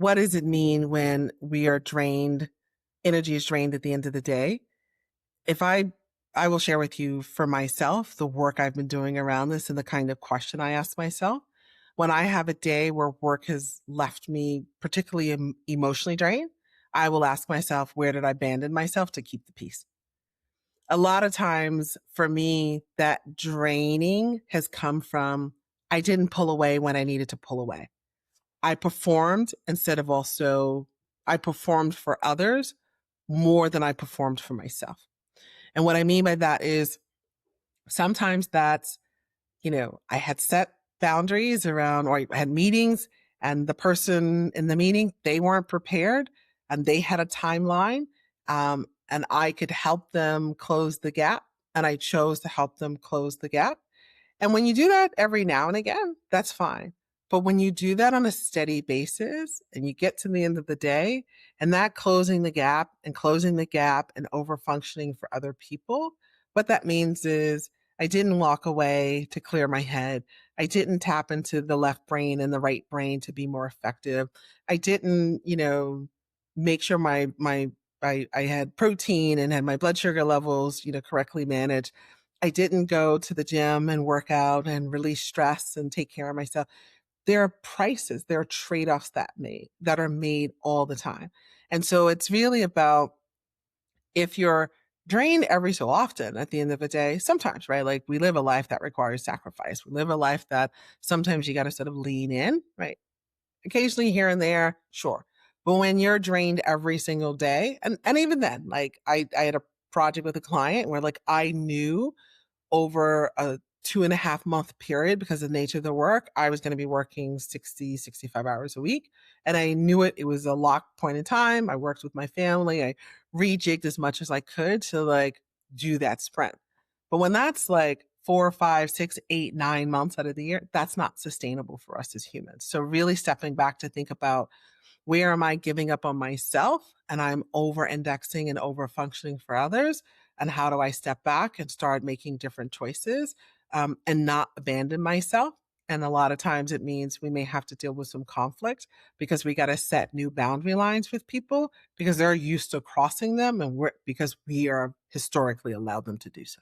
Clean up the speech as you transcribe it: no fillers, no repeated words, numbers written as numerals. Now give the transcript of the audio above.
what does it mean when we are drained, energy is drained at the end of the day? If I will share with you for myself the work I've been doing around this and the kind of question I ask myself. When I have a day where work has left me particularly emotionally drained, I will ask myself, where did I abandon myself to keep the peace? A lot of times for me, that draining has come from I didn't pull away when I needed to pull away. I performed instead of also, I performed for others more than I performed for myself. And what I mean by that is sometimes that's, I had set boundaries around, or I had meetings, and the person in the meeting, they weren't prepared and they had a timeline. And I could help them close the gap. And I chose to help them close the gap. And when you do that every now and again, that's fine. But when you do that on a steady basis and you get to the end of the day and that closing the gap and over functioning for other people, what that means is I didn't walk away to clear my head. I didn't tap into the left brain and the right brain to be more effective. I didn't, make sure I had protein and had my blood sugar levels, correctly managed. I didn't go to the gym and work out and release stress and take care of myself. There are prices, there are trade-offs that are made all the time. And so it's really about, if you're drained every so often at the end of the day, sometimes, right? Like we live a life that requires sacrifice. We live a life that sometimes you got to sort of lean in, right? Occasionally here and there, sure. But when you're drained every single day, and even then, like I had a project with a client where like I knew over a 2.5 month period, because of the nature of the work, I was going to be working 60, 65 hours a week. And I knew it. It was a locked point in time. I worked with my family. I rejigged as much as I could to like do that sprint. But when that's like 4, 5, 6, 8, 9 months out of the year, that's not sustainable for us as humans. So really stepping back to think about, where am I giving up on myself and I'm over indexing and over functioning for others? And how do I step back and start making different choices, and not abandon myself? And a lot of times it means we may have to deal with some conflict because we got to set new boundary lines with people because they're used to crossing them, and because we are historically allowed them to do so.